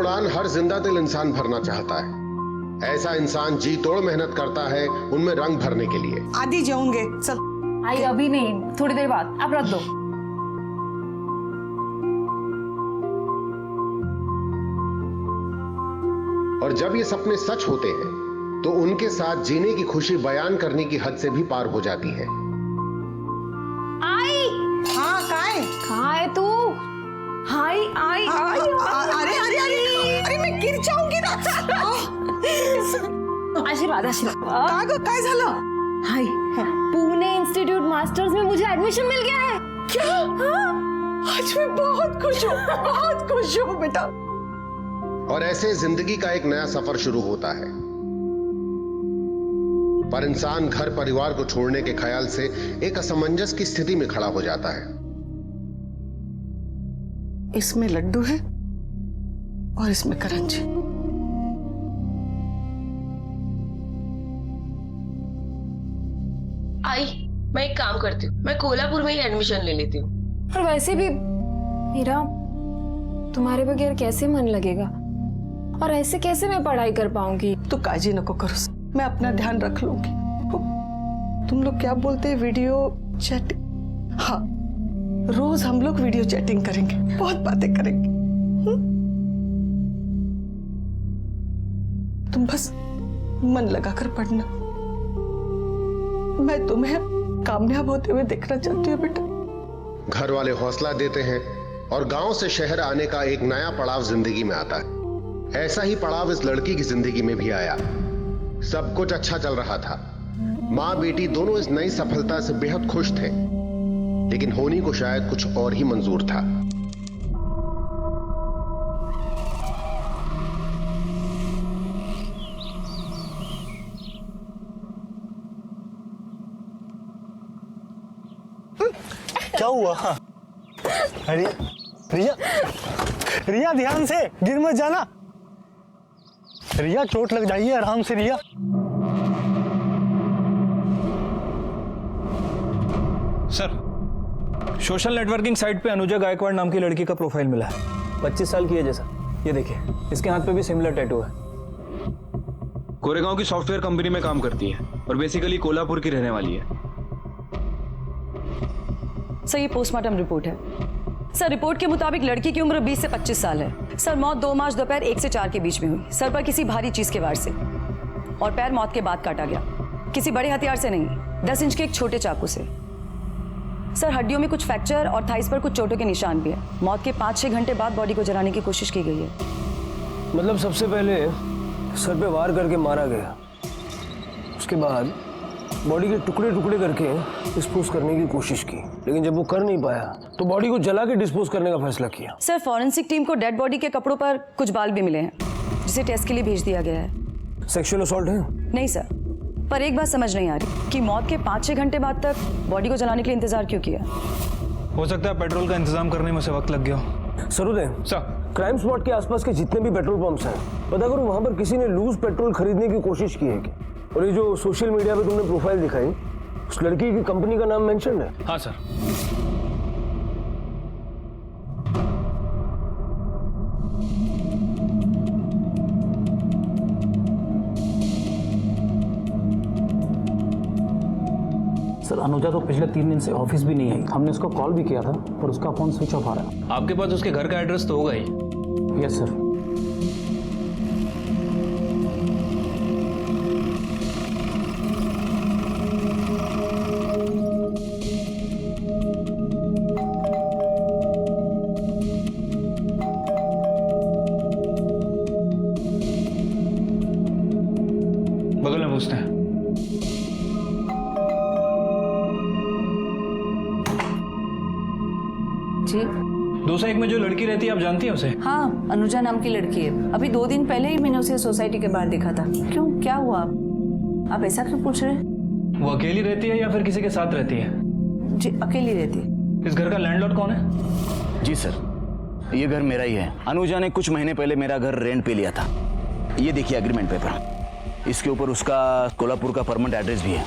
उड़ान हर जिंदा दिल इंसान भरना चाहता है। ऐसा इंसान जी तोड़ मेहनत करता है उनमें रंग भरने के लिए। आदि जाऊंगे, चल। आई अभी नहीं, थोड़ी देर बाद, आप रख दो। और जब ये सपने सच होते हैं तो उनके साथ जीने की खुशी बयान करने की हद से भी पार हो जाती है। आई, हाँ कहाँ है तू? हाय आई, अरे अरे अरे अरे मैं गिर जाऊंगी ना। आशीर्वाद आशीर्वाद। काय झालं? हाय, पुणे इंस्टीट्यूट मास्टर्स में मुझे एडमिशन मिल गया है। क्या? आज मैं बहुत खुश हूँ बेटा। और ऐसे जिंदगी का एक नया सफर शुरू होता है। पर इंसान घर परिवार को छोड़ने के ख्याल से एक असमंजस की स्थिति में खड़ा हो जाता है। इसमें लड्डू है और इसमें करण जी। आई, मैं एक काम करती हूँ, मैं कोल्हापुर में ही एडमिशन ले लेती हूँ। और वैसे भी मेरा तुम्हारे बगैर कैसे मन लगेगा, और ऐसे कैसे मैं पढ़ाई कर पाऊंगी? तू काळजी नको करूस, मैं अपना ध्यान रख लूंगी। तुम लोग क्या बोलते हैं, वीडियो चैटिंग? हाँ, रोज हम लोग वीडियो चैटिंग करेंगे, बहुत बातें करेंगे। तुम बस मन लगाकर पढ़ना। मैं तुम्हें कामयाब होते हुए देखना चाहती हूँ बेटा। घर वाले हौसला देते हैं और गांव से शहर आने का एक नया पड़ाव जिंदगी में आता है। ऐसा ही पड़ाव इस लड़की की जिंदगी में भी आया। सब कुछ अच्छा चल रहा था, माँ बेटी दोनों इस नई सफलता से बेहद खुश थे, लेकिन होनी को शायद कुछ और ही मंजूर था। क्या हुआ? रिया, रिया, रिया ध्यान से, गिर मत जाना। रिया चोट लग जाएगी, आराम से रिया। सर, सोशल नेटवर्किंग साइट पे अनुजा गायकवाड़ नाम की लड़की का प्रोफाइल मिला है। 25 साल की है जैसा। ये देखिए, इसके हाथ पे भी सिमिलर टैटू है। कोरेगांव की सॉफ्टवेयर कंपनी में काम करती है और बेसिकली कोल्हापुर की रहने वाली है। सर, ये पोस्टमार्टम रिपोर्ट है। सर, रिपोर्ट के मुताबिक लड़की की उम्र 20 से 25 साल है। सर, मौत 2 मार्च दोपहर 1 से 4 के बीच में हुई। सर पर किसी भारी चीज के वार से, और पैर मौत के बाद काटा गया। किसी बड़े हथियार से नहीं, 10 इंच के एक छोटे चाकू से। सर, हड्डियों में कुछ फ्रैक्चर और थाइस पर कुछ चोटों के निशान भी है। मौत के 5-6 घंटे बाद बॉडी को जलाने की कोशिश की गई है। मतलब सबसे पहले सर पे वार करके मारा गया, उसके बाद बॉडी के टुकड़े टुकड़े करके डिस्पोज करने की कोशिश की, लेकिन जब वो कर नहीं पाया तो बॉडी को जला के डिस्पोज करने का फैसला किया। सर, फॉरेंसिक टीम को डेड बॉडी के कपड़ों पर कुछ बाल भी मिले हैं, जिसे टेस्ट के लिए भेज दिया गया है। सेक्सुअल असॉल्ट है? नहीं सर, पर एक बात समझ नहीं आ रही कि मौत के 5-6 घंटे बाद तक बॉडी को जलाने के लिए इंतजार क्यों किया। हो सकता है पेट्रोल का इंतजाम करने में से वक्त लग गया हो। सरोदय सर, क्राइम स्पॉट के आसपास के जितने भी पेट्रोल पंप्स हैं, पता करो वहां पर किसी ने लूज पेट्रोल खरीदने की कोशिश की है क्या? और ये जो सोशल मीडिया पे तुमने प्रोफाइल दिखाई, उस लड़की की कंपनी का नाम मेंशन है? हाँ सर। सर, अनुजा तो पिछले 3 दिन से ऑफिस भी नहीं आई। हमने उसको कॉल भी किया था पर उसका फोन स्विच ऑफ आ रहा है। आपके पास उसके घर का एड्रेस तो होगा ही। Yes sir. बगल में पूछते हैं। जी 201 में जो लड़की रहती है, आप जानती हैं उसे? हाँ, अनुजा नाम की लड़की है। अभी 2 दिन पहले ही मैंने उसे सोसाइटी के बाहर देखा था। क्यों, क्या हुआ? आप ऐसा क्यों पूछ रहे हैं? वो अकेली रहती है या फिर किसी के साथ रहती है? जी, अकेली रहती है। इस घर का लैंडलॉर्ड कौन है? जी सर, ये घर मेरा ही है। अनुजा ने कुछ महीने पहले मेरा घर रेंट पे लिया था। ये देखिए एग्रीमेंट पेपर, इसके ऊपर उसका कोल्हापुर का परमानेंट एड्रेस भी है।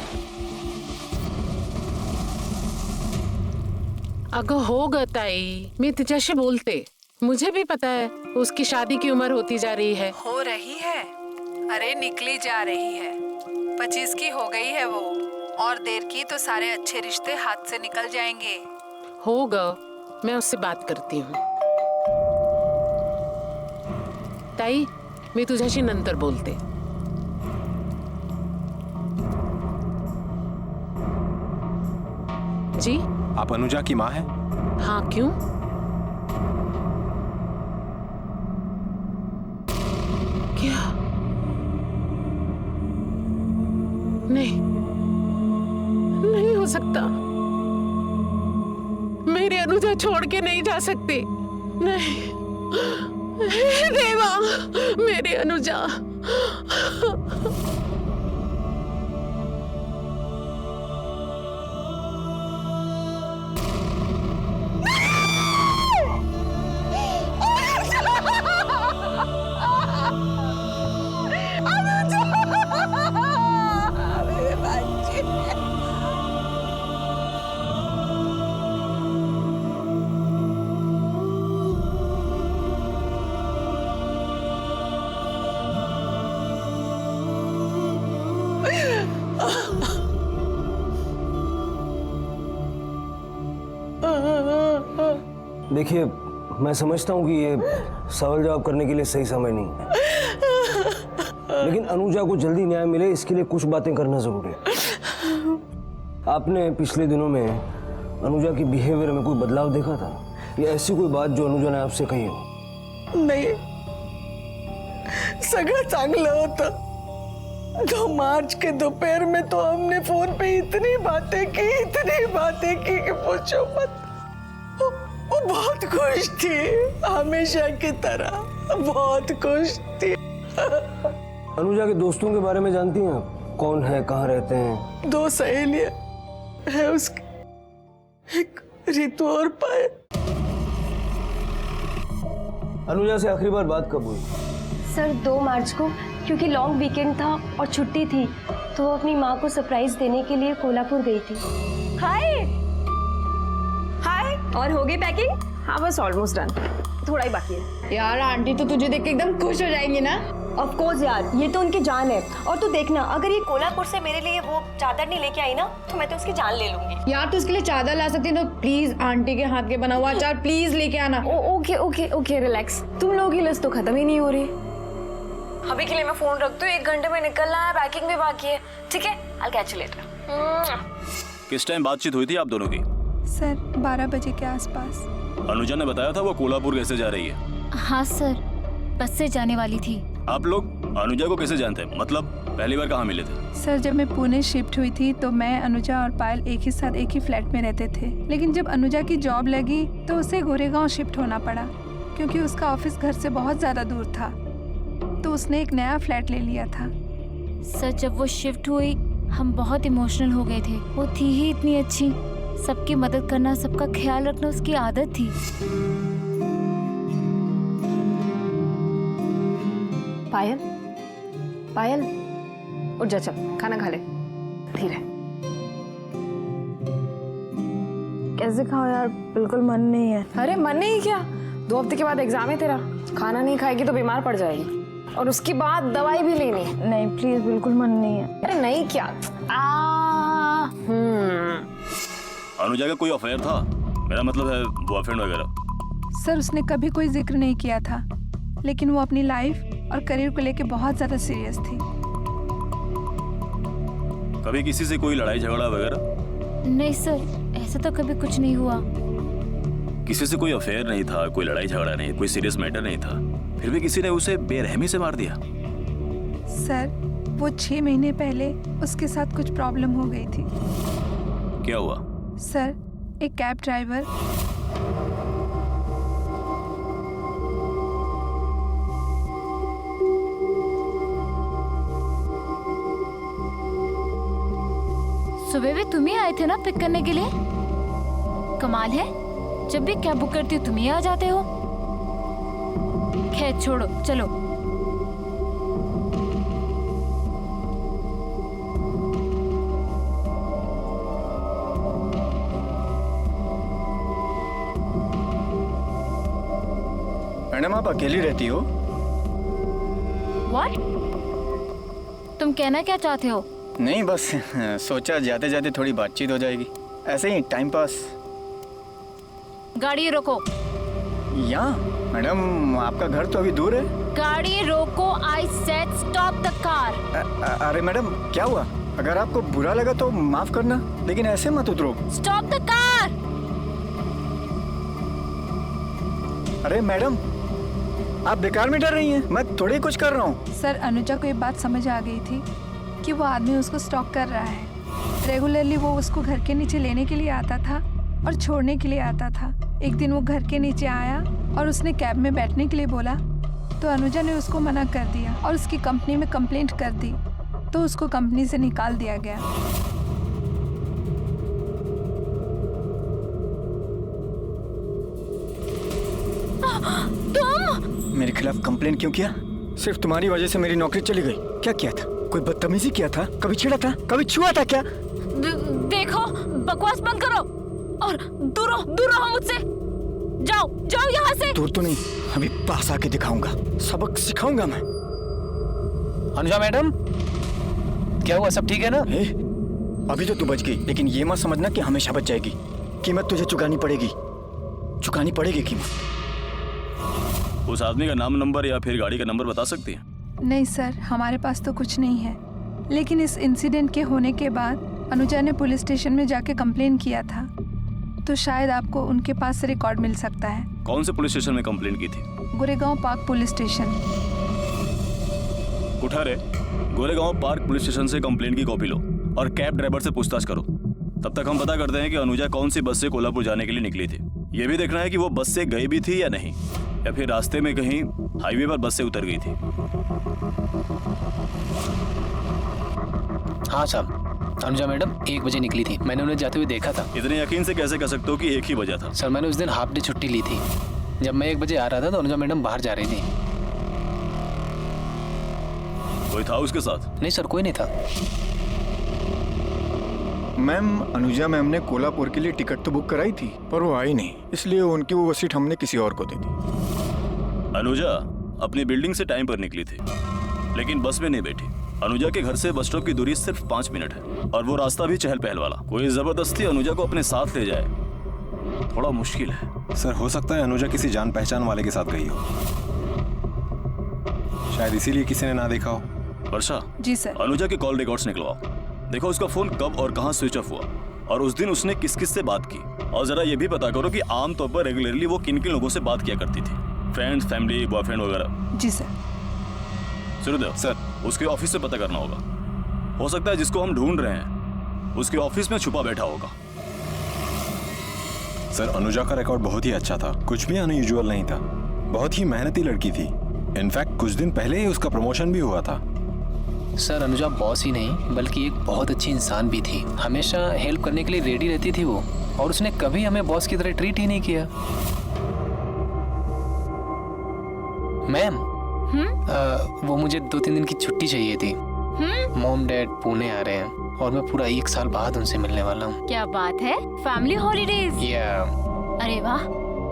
अगं हो ग ताई, मी तिच्याशी बोलते, मुझे भी पता है उसकी शादी की उम्र होती जा रही है। हो रही है? अरे निकली जा रही है। 25 की हो गई है वो। और देर की तो सारे अच्छे रिश्ते हाथ से निकल जाएंगे। होगा, मैं उससे बात करती हूँ। ताई, मी तुझ्याशी नंतर बोलते। जी, आप अनुजा की माँ हैं? हाँ, क्यों? क्या? नहीं, नहीं हो सकता। मेरी अनुजा छोड़ के नहीं जा सकती। नहीं, हे देवा, मेरी अनुजा। देखिए, मैं समझता हूँ कि ये सवाल जवाब करने के लिए सही समय नहीं है, लेकिन अनुजा को जल्दी न्याय मिले इसके लिए कुछ बातें करना जरूरी है। आपने पिछले दिनों में अनुजा की बिहेवियर में कोई बदलाव देखा था, या ऐसी कोई बात जो अनुजा ने आपसे कही हो? नहीं, सगळं चांगलं होतं। 2 मार्च के दोपहर में तो हमने फोन पे इतनी बातें की कि पूछो मत। वो बहुत खुश थी, हमेशा की तरह बहुत खुश थी। अनुजा के दोस्तों के बारे में जानती हैं आप? कौन है, कहाँ रहते हैं? 2 सहेलियां है उसकी, एक रितु और पायल। अनुजा से आखिरी बार बात कब हुई? सर 2 मार्च को, क्योंकि लॉन्ग वीकेंड था और छुट्टी थी, तो वो अपनी माँ को सरप्राइज देने के लिए कोल्हापुर गई थी। हाय हाय, और हो गई पैकिंग? हाँ, बस ऑलमोस्ट डन, थोड़ा ही बाकी है। यार आंटी तो तुझे देख के एकदम खुश हो जाएंगी ना। ऑफ कोर्स यार, ये तो उनकी जान है। और तू देखना, अगर ये कोल्हापुर से मेरे लिए वो चादर नहीं लेके आई ना, तो मैं तो उसकी जान ले लूंगी। यार, तू इसके लिए चादर ला सकती है तो प्लीज आंटी के हाथ के बना हुआ अचार प्लीज लेके आना। Okay okay okay, relax. तुम लोगों की लिस्ट तो खत्म ही नहीं हो रही। अभी के लिए मैं फोन रखती हूँ, 1 घंटे में निकलना है, पैकिंग भी बाकी है। ठीक है, I'll catch you later। किस टाइम बातचीत हुई थी आप दोनों की? सर 12 बजे के आसपास। अनुजा ने बताया था वो कोल्हापुर कैसे जा रही है? हाँ सर, बस से जाने वाली थी। आप लोग अनुजा को कैसे जानते हैं? मतलब पहली बार कहाँ मिले थे? सर जब मैं पुणे शिफ्ट हुई थी तो मैं, अनुजा और पायल एक ही साथ एक ही फ्लैट में रहते थे, लेकिन जब अनुजा की जॉब लगी तो उसे गोरेगांव शिफ्ट होना पड़ा, क्योंकि उसका ऑफिस घर से बहुत ज़्यादा दूर था, तो उसने एक नया फ्लैट ले लिया था। सर जब वो शिफ्ट हुई हम बहुत इमोशनल हो गए थे। वो थी ही इतनी अच्छी, सबकी मदद करना, सबका ख्याल रखना उसकी आदत थी। पायल, पायल उठ जा, चल खाना खा ले। धीरे। कैसे खाओ यार, बिल्कुल मन नहीं है। अरे मन नहीं क्या, 2 हफ्ते के बाद एग्जाम है तेरा। खाना नहीं खाएगी तो बीमार पड़ जाएगी, और उसके बाद दवाई भी लेनी है। नहीं प्लीज, बिल्कुल मन नहीं है। अरे नहीं क्या, अनुजा का कोई अफेयर था? मेरा मतलब है बॉयफ्रेंड वगैरह। सर उसने कभी कोई जिक्र नहीं किया था, लेकिन वो अपनी लाइफ और करियर को लेके बहुत ज्यादा सीरियस थी। कभी किसी से कोई लड़ाई झगड़ा वगैरह? नहीं सर, ऐसा तो कभी कुछ नहीं हुआ। किसी से कोई अफेयर नहीं था, कोई लड़ाई झगड़ा नहीं, कोई सीरियस मैटर नहीं था, फिर भी किसी ने उसे बेरहमी से मार दिया। सर वो 6 महीने पहले उसके साथ कुछ प्रॉब्लम हो गई थी। क्या हुआ? सर एक कैब ड्राइवर सुबह भी तुम ही आए थे ना पिक करने के लिए? कमाल है, जब भी कैब बुक करती हो तुम ही आ जाते हो। खैर छोड़ो, चलो। मैडम आप अकेली रहती हो? What? तुम कहना क्या चाहते हो? नहीं, बस सोचा जाते जाते थोड़ी बातचीत हो जाएगी, ऐसे ही टाइम पास। गाड़ी रोको। यहाँ? मैडम आपका घर तो अभी दूर है। गाड़ी रोको, I said stop the car. अरे मैडम क्या हुआ? अगर आपको बुरा लगा तो माफ करना, लेकिन ऐसे मत उतरो। Stop the car. अरे मैडम आप बेकार में डर रही हैं, मैं थोड़ी कुछ कर रहा हूँ। सर, अनुजा को ये बात समझ आ गई थी कि वो आदमी उसको स्टॉक कर रहा है। रेगुलरली वो उसको घर के नीचे लेने के लिए आता था और छोड़ने के लिए आता था। एक दिन वो घर के नीचे आया और उसने कैब में बैठने के लिए बोला, तो अनुजा ने उसको मना कर दिया और उसकी कंपनी में कंप्लेंट कर दी, तो उसको कंपनी से निकाल दिया गया। तुम मेरे खिलाफ कंप्लेंट क्यों किया? सिर्फ तुम्हारी वजह से मेरी नौकरी चली गई। क्या किया था? कोई बदतमीजी किया था? कभी छेड़ा था? कभी छुआ था क्या? देखो, बकवास बंद करो और दूर रहो मुझसे। जाओ जाओ यहाँ से। दूर तो नहीं, अभी पास आके दिखाऊंगा, सबक सिखाऊंगा मैं। अनुजा मैडम, क्या हुआ? सब ठीक है ना? अभी तो तू बच गई, लेकिन ये मत समझना कि हमेशा बच जाएगी। कीमत तुझे चुकानी पड़ेगी कीमत। उस आदमी का नाम, नंबर या फिर गाड़ी का नंबर बता सकती है? नहीं सर, हमारे पास तो कुछ नहीं है, लेकिन इस इंसिडेंट के होने के बाद अनुजा ने पुलिस स्टेशन में जाके कंप्लेन किया था, तो शायद आपको उनके पास से रिकॉर्ड मिल सकता है। कौन से पुलिस स्टेशन में कंप्लेंट की थी? Goregaon park police station. उठा रे, गोरेगांव पार्क पुलिस स्टेशन से कंप्लेंट की कॉपी लो और कैब ड्राइवर से पूछताछ करो। तब तक हम पता करते हैं कि अनुजा कौन सी बस से कोल्हापुर जाने के लिए निकली थी। ये भी देखना है कि वो बस से गई भी थी या नहीं, या फिर रास्ते में कहीं हाईवे पर बस से उतर गई थी। हाँ साहब, अनुजा मैडम 1 बजे निकली थी, मैंने उन्हें जाते हुए देखा था। इतने यकीन से कैसे कह सकते हो कि एक ही बजा था? सर, मैंने उस दिन हाफ डे छुट्टी ली थी। जब मैं 1 बजे आ रहा था तो अनुजा मैडम बाहर जा रही थी। कोई था उसके साथ? नहीं सर, कोई नहीं था। मैम, अनुजा मैम ने कोल्हापुर के लिए टिकट तो बुक कराई थी, पर वो आई नहीं, इसलिए उनकी वो सीट हमने किसी और को दे दी। अनुजा अपनी बिल्डिंग से टाइम पर निकली थी, लेकिन बस में नहीं बैठी। अनुजा के घर से बस स्टॉप की दूरी सिर्फ 5 मिनट है, और वो रास्ता भी चहल पहल वाला। कोई जबरदस्ती अनुजा को अपने साथ ले जाए, थोड़ा मुश्किल है। सर, हो सकता है अनुजा किसी जान पहचान वाले के साथ गई हो, शायद इसीलिए किसी ने ना देखा हो। वर्षा। जी सर। अनुजा के कॉल रिकॉर्ड्स निकलवाओ, देखो उसका फोन कब और कहां स्विच ऑफ हुआ, और उस दिन उसने किस किस से बात की। और जरा ये भी पता करो कि आमतौर पर रेगुलरली वो किन किन लोगों से बात किया करती थी, फ्रेंड्स, फैमिली, बॉयफ्रेंड वगैरह। जी सर। सूर्यदेव सर, उसके ऑफिस से पता करना होगा। हो सकता है जिसको हम ढूंढ रहे हैं उसके ऑफिस में छुपा बैठा होगा। सर, अनुजा का रिकॉर्ड बहुत ही अच्छा था, कुछ भी अनयूजुअल नहीं था। बहुत ही मेहनती लड़की थी। इनफैक्ट कुछ दिन पहले ही उसका प्रमोशन भी हुआ था। सर, अनुजा बॉस ही नहीं बल्कि एक बहुत अच्छी इंसान भी थी। हमेशा हेल्प करने के लिए रेडी रहती थी वो, और उसने कभी हमें बॉस की तरह ट्रीट ही नहीं किया। मैम, वो मुझे 2-3 दिन की छुट्टी चाहिए थी। मॉम डैड पुणे आ रहे हैं और मैं पूरा 1 साल बाद उनसे मिलने वाला हूँ। क्या बात है, फैमिली हॉलीडेज? अरे वाह,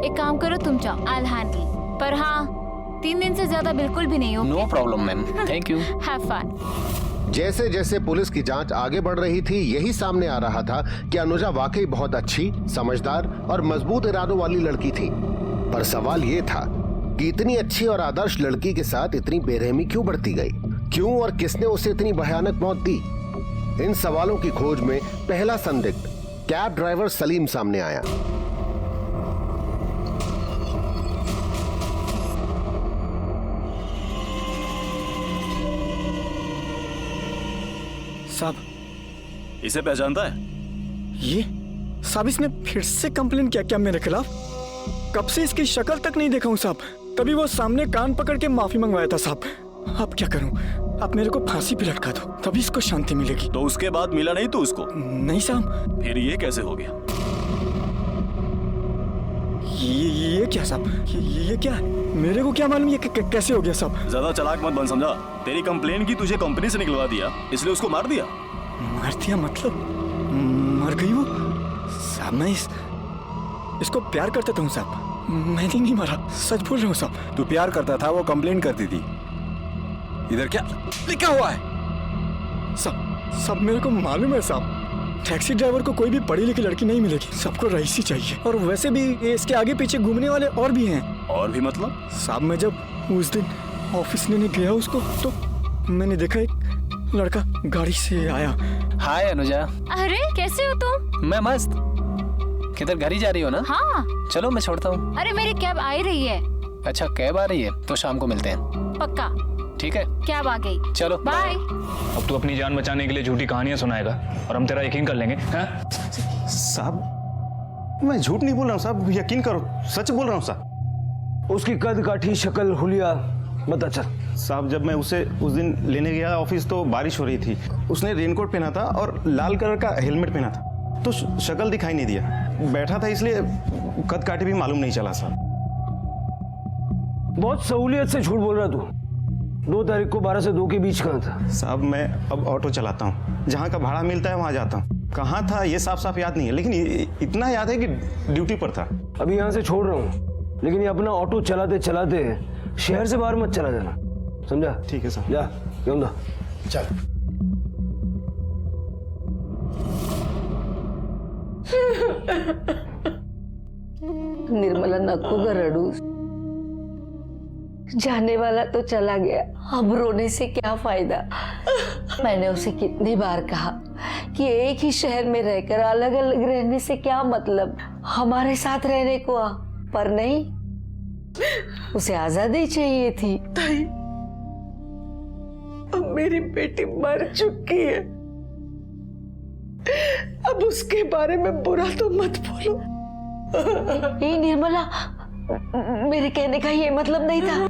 एक काम करो, तुम जाओ, आई विल हैंडल। पर हाँ, 3 दिन से ज्यादा बिल्कुल भी नहीं हो। No problem ma'am, thank you. Have fun. जैसे जैसे पुलिस की जांच आगे बढ़ रही थी, यही सामने आ रहा था कि अनुजा वाकई बहुत अच्छी, समझदार और मजबूत इरादों वाली लड़की थी। पर सवाल ये था कि इतनी अच्छी और आदर्श लड़की के साथ इतनी बेरहमी क्यों बढ़ती गई? क्यों और किसने उसे इतनी भयानक मौत दी? इन सवालों की खोज में पहला संदिग्ध कैब ड्राइवर सलीम सामने आया। साहब, इसे पहचानता है? ये साहब, इसने फिर से कंप्लेन किया क्या मेरे खिलाफ? कब से इसकी शक्ल तक नहीं देखा हूँ साहब। तभी वो सामने कान पकड़ के माफी मंगवाया था साहब। अब क्या करूँ? आप मेरे को फांसी पे लटका दो, तभी इसको शांति मिलेगी। तो उसके बाद मिला नहीं तो उसको? नहीं साहब। फिर ये कैसे हो गया? ये क्या साहब? ये क्या? मेरे को क्या मालूम ये कैसे हो गया साहब? ज्यादा चालाक मत बन, समझा? तेरी कंप्लेन की तुझे कंपनी से निकलवा दिया, इसलिए उसको मार दिया। मार दिया मतलब? मर गई वो? साहब, मैं इसको प्यार करता था साहब। मैंने नहीं मारा, सच बोल रहा हूँ साहब। तू प्यार करता था, वो कंप्लेंट करती थी। इधर क्या लिखा हुआ है? सब मेरे को मालूम है साहब। टैक्सी ड्राइवर को कोई भी पढ़ी लिखी लड़की नहीं मिलेगी, सबको रईसी चाहिए। और वैसे भी इसके आगे पीछे घूमने वाले और भी हैं। और भी मतलब? साहब मैं जब उस दिन ऑफिस लेने गया उसको, तो मैंने देखा एक लड़का गाड़ी से आया। हाय अनुजा। अरे कैसे हो तुम? मैं मस्त। किधर घर ही जा रही हो ना? हाँ। चलो मैं छोड़ता हूँ। अरे मेरी कैब आ ही रही है। अच्छा कैब आ रही है, तो शाम को मिलते हैं। पक्का। ठीक है, कैब आ गई। चलो बाय। अब तू अपनी जान बचाने के लिए झूठी कहानियां सुनाएगा और हम तेरा यकीन कर लेंगे। साहब मैं झूठ नहीं बोल रहा हूँ साहब, यकीन करो, सच बोल रहा हूँ साहब। उसकी कद काठी, शक्ल, हुलिया बता चल। साहब जब मैं उसे उस दिन लेने गया ऑफिस तो बारिश हो रही थी। उसने रेनकोट पहना था और लाल कलर का हेलमेट पहना था, तो शक्ल दिखाई नहीं दिया। बैठा था इसलिए कद काठी भी मालूम नहीं चला साहब। बहुत सहूलियत से झूठ बोल रहा तू। 2 तारीख को 12 से 2 के बीच कहाँ था? साहब मैं अब ऑटो चलाता हूँ, जहाँ का भाड़ा मिलता है वहाँ जाता हूँ। कहाँ था ये साफ साफ याद नहीं है, लेकिन इतना याद है कि ड्यूटी पर था। अभी यहाँ से छोड़ रहा हूँ, लेकिन ये अपना ऑटो चलाते चलाते शहर से बाहर मत चला जाना, समझा? ठीक है सर। जा क्यों दा चल। निर्मला नको ग रडू, जाने वाला तो चला गया, अब रोने से क्या फायदा। मैंने उसे कितनी बार कहा कि एक ही शहर में रहकर अलग अलग रहने से क्या मतलब, हमारे साथ रहने को आ, पर नहीं, उसे आजादी चाहिए थी। ताई, अब मेरी बेटी मर चुकी है, अब उसके बारे में बुरा तो मत बोलो। ये निर्मला, मेरे कहने का ये मतलब नहीं था,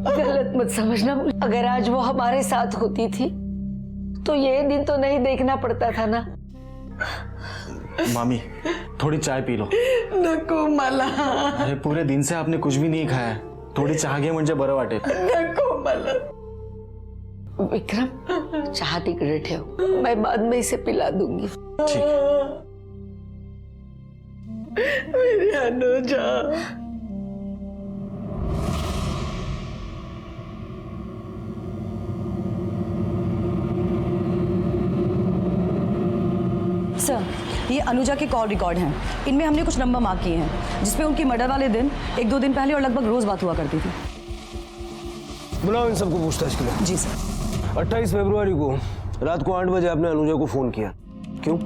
गलत मत समझना। अगर आज वो हमारे साथ होती थी तो ये दिन तो नहीं देखना पड़ता था ना। मामी थोड़ी चाय पी लो। नको मला। अरे पूरे दिन से आपने कुछ भी नहीं खाया, थोड़ी चाह घे म्हणजे बरं वाटेल। नको मला। विक्रम चाह तिकडे ठेव, मैं बाद में इसे पिला दूंगी। ठीक। मेरी अनुजा। सर ये अनुजा के कॉल रिकॉर्ड हैं, इनमें हमने कुछ नंबर मार्क किए हैं जिसमें उनकी मर्डर वाले दिन 1-2 दिन पहले और लगभग रोज बात हुआ करती थी। बुलाओ इन सबको पूछताछ के लिए। जी सर। 28 फरवरी को रात को 8 बजे आपने अनुजा को फोन किया, क्यों?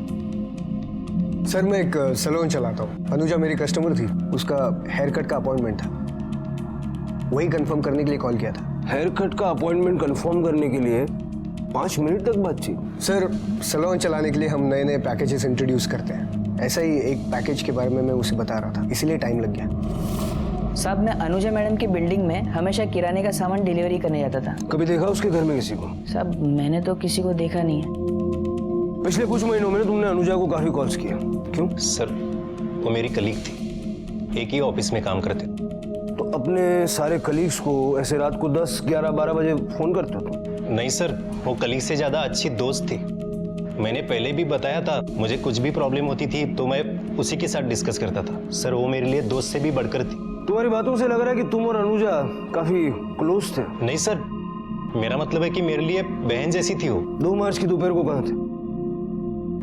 सर मैं एक सैलून चलाता हूँ, अनुजा मेरी कस्टमर थी, उसका हेयर कट का अपॉइंटमेंट था, वही कंफर्म करने के लिए कॉल किया था। हेयर कट का अपॉइंटमेंट कंफर्म करने के लिए 5 मिनट तक बातचीत? सर सैलून चलाने के लिए हम नए नए पैकेजेस इंट्रोड्यूस करते हैं, ऐसा ही एक पैकेज के बारे में मैं उसे बता रहा था, इसीलिए टाइम लग गया। साहब मैं अनुजा मैडम की बिल्डिंग में हमेशा किराने का सामान डिलीवरी करने जाता था। कभी देखा उसके घर में किसी को? साहब मैंने तो किसी को देखा नहीं है। पिछले कुछ महीनों में तुमने अनुजा को काफी कॉल्स किया, क्यों? सर वो मेरी कलीग थी, एक ही ऑफिस में काम करते। तो अपने सारे कलीग्स को ऐसे रात को 10, 11, 12 बजे फोन करते हो तुम? नहीं सर, वो कलीग से ज्यादा अच्छी दोस्त थी। मैंने पहले भी बताया था, मुझे कुछ भी प्रॉब्लम होती थी तो मैं उसी के साथ डिस्कस करता था। सर वो मेरे लिए दोस्त से भी बढ़कर थी। तुम्हारी बातों से लग रहा है कि तुम और अनुजा काफी क्लोज थे। नहीं सर, मेरा मतलब है कि मेरे लिए बहन जैसी थी वो। 2 मार्च की दोपहर को कहाँ थे?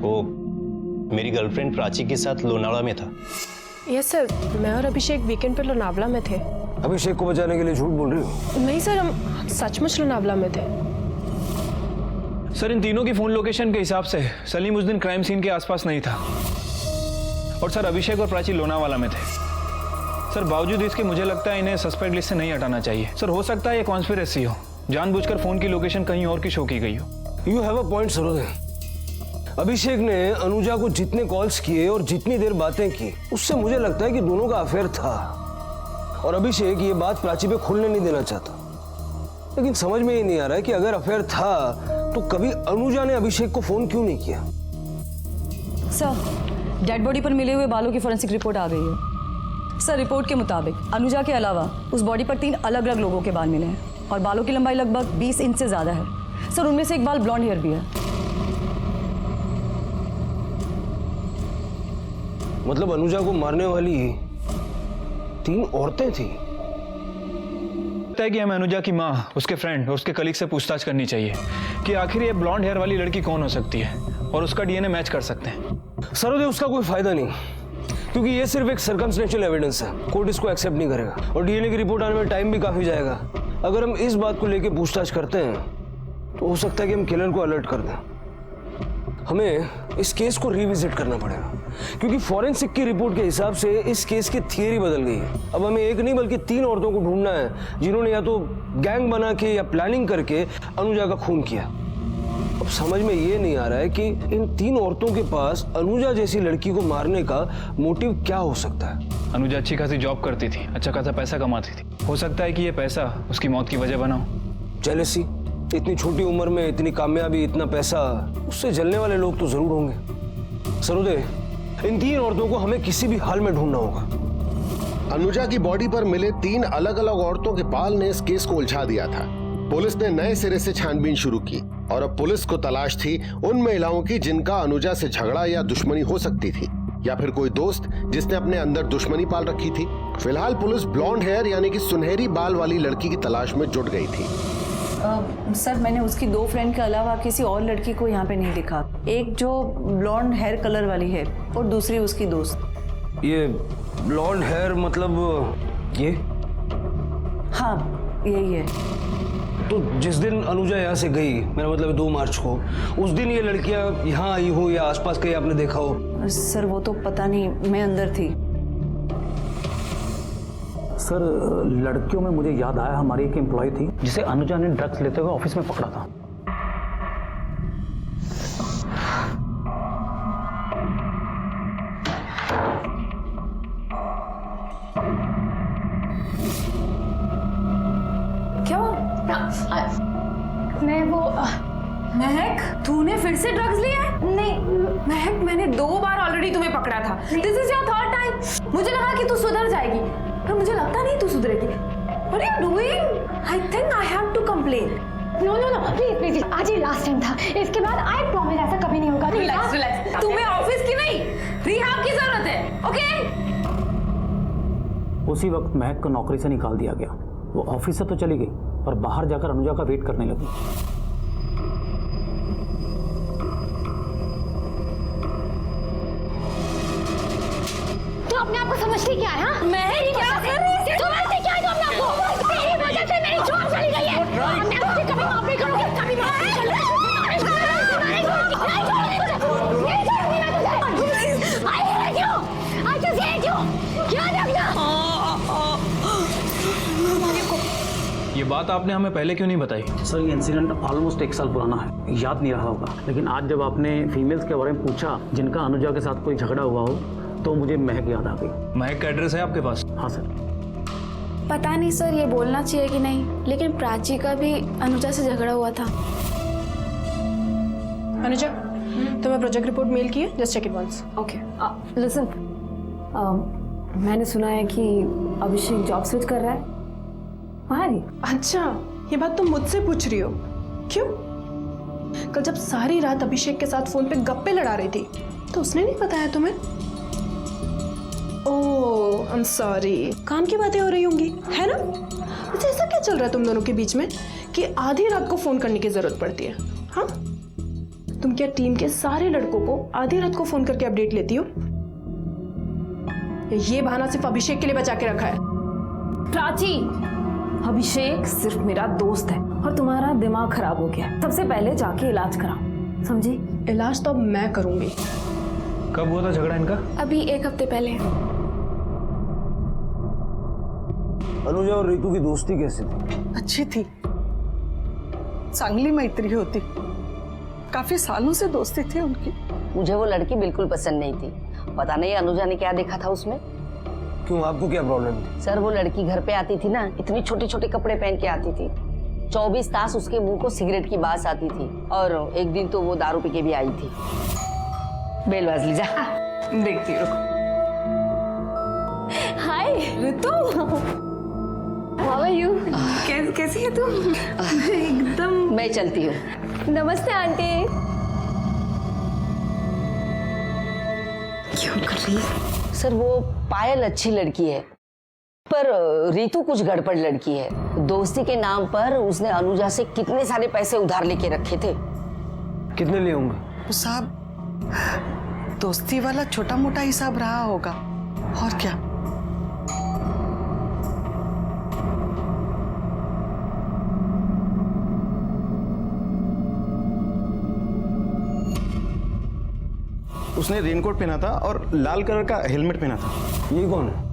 वो मेरी गर्लफ्रेंड प्राची के साथ लोनावला में था। यस सर, मैं और अभिषेक वीकेंड पे लोनावला में थे। अभिषेक को बचाने के लिए झूठ बोल रही हो? नहीं सर, हम सचमुच लोनावला में थे। सर इन तीनों की फोन लोकेशन के हिसाब से सलीम उस दिन क्राइम सीन के आसपास नहीं था, और सर अभिषेक और प्राची लोनावाला में थे। सर बावजूद इसके मुझे लगता है इन्हें सस्पेक्ट लिस्ट से नहीं हटाना चाहिए। सर हो सकता है ये कॉन्स्पिरेसी हो, जानबूझकर फोन की लोकेशन कहीं और की शो की गई हो। You have a point Sarode. Abhishek ने अनुजा को जितने कॉल्स किए और जितनी देर बातें की, उससे मुझे लगता है कि दोनों का अफेयर था, और अभिषेक ये बात प्राची पे खुलने नहीं देना चाहता। लेकिन समझ में ही नहीं आ रहा है कि अगर अफेयर था तो कभी अनुजा ने अभिषेक को फोन क्यों नहीं किया? सर डेड बॉडी पर मिले हुए बालों की फोरेंसिक रिपोर्ट आ गई है। सर रिपोर्ट के मुताबिक अनुजा के अलावा उस बॉडी पर 3 अलग अलग लोगों के बाल मिले हैं, और बालों की लंबाई लगभग 20 इंच से ज्यादा है। सर उनमें से एक बाल ब्लॉन्ड हेयर भी है। मतलब अनुजा को मारने वाली 3 औरतें थी। लगता है कि हमें अनुजा की माँ, उसके फ्रेंड, उसके कलीग से पूछताछ करनी चाहिए कि आखिर ये ब्लॉन्ड हेयर वाली लड़की कौन हो सकती है और उसका डीएनए मैच कर सकते हैं। सरोदे, उसका कोई फायदा नहीं, क्योंकि ये सिर्फ एक सर्कमस्टेंशियल एविडेंस है। कोर्ट इसको एक्सेप्ट नहीं करेगा और डीएनए की रिपोर्ट आने में टाइम भी काफी जाएगा। अगर हम इस बात को लेकर पूछताछ करते हैं तो हो सकता है कि हम किलर को अलर्ट कर दें। हमें इस केस को रिविजिट करना पड़ेगा, क्योंकि फॉरेंसिक की रिपोर्ट के हिसाब से इस केस की थियरी बदल गई है। अब हमें एक नहीं बल्कि 3 औरतों को ढूंढना है जिन्होंने या तो गैंग बना के या प्लानिंग करके अनुजा का खून किया। अब समझ में ये नहीं आ रहा है कि इन 3 औरतों के पास अनुजा जैसी लड़की को मारने का मोटिव क्या हो सकता है। अनुजा अच्छी खासी जॉब करती थी, अच्छा खासा पैसा कमाती थी। हो सकता है कि ये पैसा उसकी मौत की वजह बना हो। जेलसी, इतनी छोटी उम्र में इतनी कामयाबी, इतना पैसा, उससे जलने वाले लोग तो जरूर होंगे। सरोदे, इन 3 औरतों को हमें किसी भी हाल में ढूंढना होगा। अनुजा की बॉडी पर मिले 3 अलग अलग औरतों के बाल ने इस केस को उलझा दिया था। पुलिस ने नए सिरे से छानबीन शुरू की और अब पुलिस को तलाश थी उन महिलाओं की जिनका अनुजा से झगड़ा या दुश्मनी हो सकती थी, या फिर कोई दोस्त जिसने अपने अंदर दुश्मनी पाल रखी थी। फिलहाल पुलिस ब्लॉन्ड हेयर यानी कि सुनहरी बाल वाली लड़की की तलाश में जुट गई थी। सर, मैंने उसकी 2 फ्रेंड के अलावा किसी और लड़की को यहाँ पे नहीं देखा। एक जो ब्लॉन्ड हेयर कलर वाली है और दूसरी उसकी दोस्त। ये ब्लॉन्ड हेयर मतलब ये? हाँ, यही है। तो जिस दिन अनुजा यहाँ से गई, मेरा मतलब 2 मार्च को, उस दिन ये लड़कियाँ यहाँ आई हो या आसपास कहीं आपने देखा हो? सर वो तो पता नहीं, मैं अंदर थी। सर, लड़कियों में मुझे याद आया, हमारी एक एम्प्लॉय थी जिसे अनुजा ने ड्रग्स लेते हुए ऑफिस में पकड़ा था। क्या? मैं वो महक, तूने फिर से ड्रग्स लिया है? नहीं महक, मैंने 2 बार ऑलरेडी तुम्हें पकड़ा था। This is your 3rd time. मुझे लगा कि तू सुधर जाएगी, पर मुझे लगता नहीं तू सुधरेगी। What are you doing? I think I have to complain. No, please आज ही लास्ट टाइम था, इसके बाद आई प्रॉमिस ऐसा कभी नहीं होगा। रिलैक्स। तुम्हें ऑफिस की नहीं, रिहाब की जरूरत है, ओके? उसी वक्त महक को नौकरी से निकाल दिया गया। वो ऑफिस से तो चली गई, पर बाहर जाकर अनुजा का वेट करने लगी। तो अपने आप को समझती क्या है? हाँ? मैं क्या कर रही हूँ? समझती क्या है तो अपने आप को? तेरी वजह से मेरी जॉब चली गई है। मैं तुझे कभी माफ नहीं करूँगी, कभी माफ नहीं करूँगी। ये बात आपने हमें पहले क्यों नहीं बताई? सर, ये इंसिडेंट ऑलमोस्ट 1 साल पुराना है, याद नहीं रहा होगा। लेकिन आज जब आपने फीमेल्स के बारे में पूछा जिनका अनुजा के साथ कोई झगड़ा हुआ हो, तो मुझे महक याद आ गई। महक का एड्रेस है आपके पास? हाँ सर। पता नहीं सर, ये बोलना चाहिए कि नहीं, लेकिन प्राची का भी अनुजा से झगड़ा हुआ था। अनुजा, तुम्हें प्रोजेक्ट रिपोर्ट मेल की है? Just check it once. Okay, listen, मैंने सुना है कि अभिषेक जॉब स्विच कर रहा है। वहाँ नहीं? अच्छा, ये बात तुम मुझसे पूछ रही हो? क्यों? कल जब सारी रात अभिषेक के साथ फोन पे गप्पे लड़ा रही थी, तो उसने नहीं बताया तुम्हें? ओह, आई एम सॉरी, काम की बातें हो रही होंगी, है ना? अच्छा, ऐसा क्या चल रहा है तुम दोनों के बीच में कि आधी रात को फोन करने की जरूरत पड़ती है? हाँ, तुम क्या टीम के सारे लड़कों को आधी रात को फोन करके अपडेट लेती हो? ये बहाना सिर्फ अभिषेक के लिए बचा के रखा है? प्राची, अभिषेक सिर्फ मेरा दोस्त है और तुम्हारा दिमाग खराब हो गया। सबसे पहले जाके इलाज कराओ, समझी? इलाज तो अब मैं करूंगी। कब हुआ था झगड़ा इनका? अभी 1 हफ्ते पहले। अनुजा और रितु की दोस्ती कैसी थी? अच्छी थी, चांगली मैत्री होती, काफी सालों से दोस्ती थी उनकी। मुझे वो लड़की बिल्कुल पसंद नहीं थी। पता नहीं अनुजा ने क्या देखा था उसमें। क्यों, आपको क्या प्रॉब्लम थी? सर, वो लड़की घर पे आती थी ना, इतनी छोटे छोटे कपड़े पहन के आती थी। 24 तास उसके मुंह को सिगरेट की बास आती थी, और एक दिन तो वो दारू पी के भी आई थी। बेल बाज लीजा, देखती रुको। हाय रितु, हाउ आर यू? कैसी है तुम? एकदम। मैं चलती हूँ। नमस्ते आंटी। क्यों कर रही है? सर, वो पायल अच्छी लड़की है, पर रितु कुछ गड़बड़ लड़की है। दोस्ती के नाम पर उसने अनुजा से कितने सारे पैसे उधार लेके रखे थे। कितने लिए होंगे? साहब दोस्ती वाला छोटा मोटा हिसाब रहा होगा, और क्या। उसने रेनकोट पहना था और लाल कलर का हेलमेट पहना था। ये कौन है?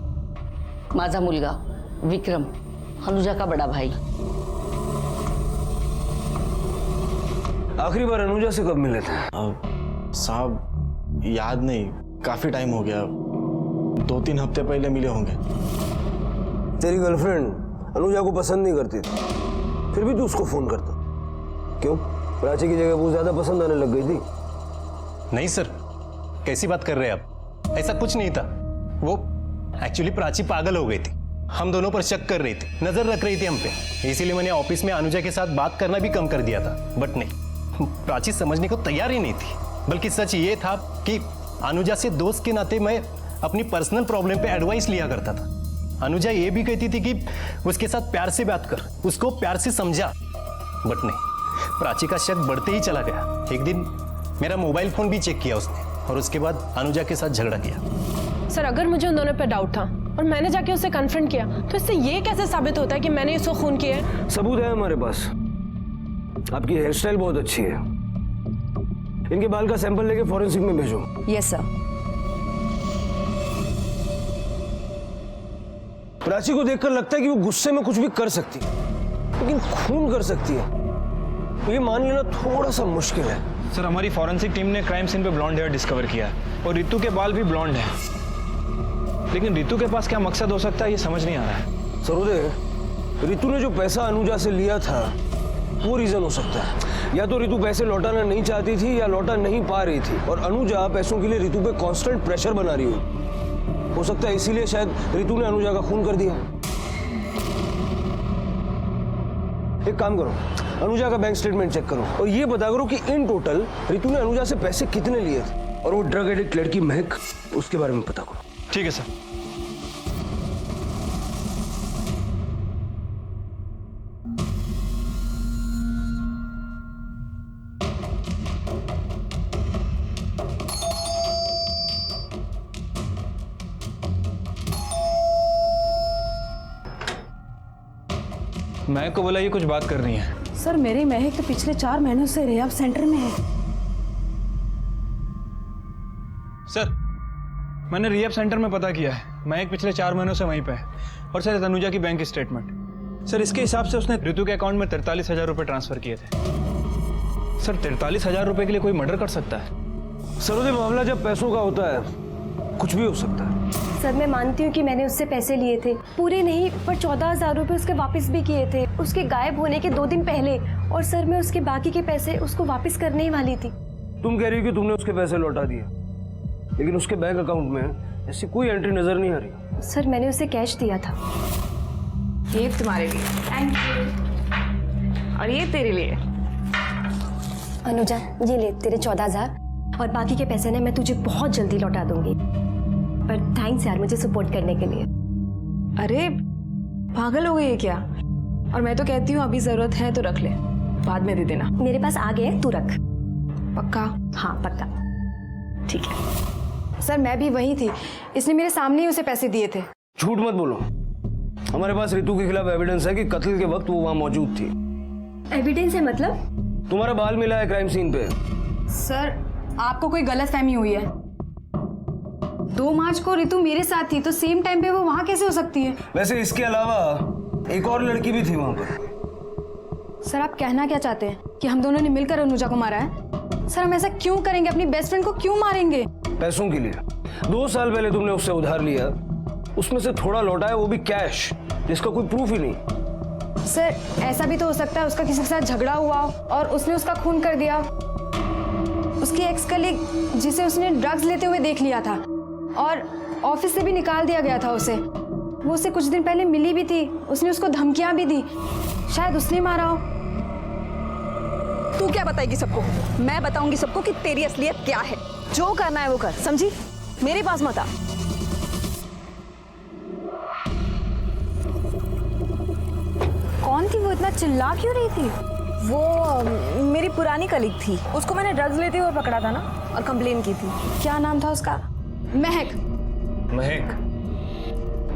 माझा मुलगा विक्रम, अनुजा का बड़ा भाई। आखिरी बार अनुजा से कब मिले थे? साहब याद नहीं, काफी टाइम हो गया, 2-3 हफ्ते पहले मिले होंगे। तेरी गर्लफ्रेंड अनुजा को पसंद नहीं करती थी, फिर भी तू उसको फोन करता क्यों? प्राची की जगह वो ज्यादा पसंद आने लग गई थी? नहीं सर, कैसी बात कर रहे हैं आप? ऐसा कुछ नहीं था। वो एक्चुअली प्राची पागल हो गई थी, हम दोनों पर शक कर रही थी, नजर रख रही थी हम पे। इसीलिए मैंने ऑफिस में अनुजा के साथ बात करना भी कम कर दिया था। बट नहीं, प्राची समझने को तैयार ही नहीं थी। बल्कि सच ये था कि अनुजा से दोस्त के नाते मैं अपनी पर्सनल प्रॉब्लम पे एडवाइस लिया करता था। अनुजा ये भी कहती थी कि उसके साथ प्यार से बात कर, उसको प्यार से समझा। बट नहीं, प्राची का शक बढ़ते ही चला गया। एक दिन मेरा मोबाइल फोन भी चेक किया उसने, और उसके बाद अनुजा के साथ झगड़ा किया। सर अगर मुझे उन दोनों पर डाउट था और मैंने जाके उसे कन्फ्रंट किया, तो इससे ये कैसे साबित होता है कि मैंने इसको खून किया है? सबूत है हमारे पास। आपकी हेयर स्टाइल बहुत अच्छी है। इनके बाल का सैंपल लेके फॉरेंसिक में भेजो। Yes sir. प्राची को देखकर लगता है कि वो गुस्से में कुछ भी कर सकती है, लेकिन खून कर सकती है तो ये मान लेना थोड़ा सा मुश्किल है। सर हमारी फॉरेंसिक टीम ने क्राइम सीन पे ब्लॉन्ड हेयर डिस्कवर किया है, और रितु के बाल भी ब्लॉन्ड हैं। लेकिन रितु के पास क्या मकसद हो सकता है ये समझ नहीं आ रहा है। सरोदे, रितु ने जो पैसा अनुजा से लिया था वो रीजन हो सकता है। या तो रितु पैसे लौटाना नहीं चाहती थी या लौटा नहीं पा रही थी, और अनुजा पैसों के लिए रितु पे कांस्टेंट प्रेशर बना रही हो सकता है इसीलिए शायद रितु ने अनुजा का खून कर दिया। एक काम करो, अनुजा का बैंक स्टेटमेंट चेक करो और ये पता करो कि इन टोटल रितु ने अनुजा से पैसे कितने लिए थे, और वो ड्रग एडिक्ट लड़की महक, उसके बारे में पता करो। ठीक है सर। महक को बोला ये कुछ बात करनी है। सर मेरी महक तो पिछले 4 महीनों से रिहैब सेंटर में है। सर मैंने रिहैब सेंटर में पता किया है, महक पिछले 4 महीनों से वहीं पे है। और सर तनुजा की बैंक स्टेटमेंट, सर इसके हिसाब से उसने रितु के अकाउंट में 43,000 रुपए ट्रांसफर किए थे। सर 43,000 रुपए के लिए कोई मर्डर कर सकता है? सरोदे, मामला जब पैसों का होता है कुछ भी हो सकता है। सर मैं मानती हूँ कि मैंने उससे पैसे लिए थे, पूरे नहीं पर 14,000 रुपए उसके वापस भी किए थे उसके गायब होने के 2 दिन पहले। और सर मैं उसके बाकी के पैसे उसको वापस करने ही वाली थी। तुम कह रही हो कि तुमने उसके पैसे लौटा दिए, लेकिन उसके बैंक अकाउंट में ऐसी कोई एंट्री नजर नहीं आ रही। सर मैंने उसे कैश दिया था। ये तुम्हारे लिए, थैंक यू। और ये तेरे लिए। अनुजा ये ले तेरे 14,000, और बाकी के पैसे ना मैं तुझे बहुत जल्दी लौटा दूंगी। पर थैंक्स यार मुझे सपोर्ट करने के लिए। अरे पागल हो गई है क्या? और मैं तो कहती हूँ अभी जरूरत है तो रख ले, बाद में दे देना। मेरे पास आ गए, तू रख। पक्का? हाँ पक्का। ठीक है। सर मैं भी वही थी, इसने मेरे सामने ही उसे पैसे दिए थे। झूठ मत बोलो, हमारे पास रितु के खिलाफ एविडेंस है कि कत्ल के वक्त वो वहां मौजूद थी। एविडेंस है मतलब? तुम्हारा बाल मिला है क्राइम सीन पे। सर आपको कोई गलतफहमी हुई है। 2 मार्च को रितु मेरे साथ थी, तो सेम टाइम पे वो वहां कैसे हो सकती है? वैसे इसके अलावा एक और लड़की भी थी वहां पर। सर आप कहना क्या चाहते हैं कि हम दोनों ने मिलकर अनुजा को मारा है? सर हम ऐसा क्यों करेंगे? अपनी बेस्ट फ्रेंड को क्यों मारेंगे? पैसों के लिए। 2 साल पहले तुमने उससे उधार लिया, उसमें से थोड़ा लौटा है, वो भी कैश, जिसका कोई प्रूफ ही नहीं। सर ऐसा भी तो हो सकता है उसका किसी के साथ झगड़ा हुआ और उसने उसका खून कर दिया। उसकी एक्स कलीग जिसे उसने ड्रग्स लेते हुए देख लिया था और ऑफिस से भी निकाल दिया गया था उसे, वो उससे कुछ दिन पहले मिली भी थी, उसने उसको धमकियां भी दी, शायद उसने मारा हो। तू क्या बताएगी सबको? मैं बताऊंगी सबको कि तेरी असलियत क्या है। जो करना है वो कर, समझी? मेरे पास मत आ। वो इतना चिल्ला क्यों रही थी? वो मेरी पुरानी कलीग थी, उसको मैंने ड्रग्स लेते हुए पकड़ा था ना और कंप्लेन की थी। क्या नाम था उसका? महक। महक?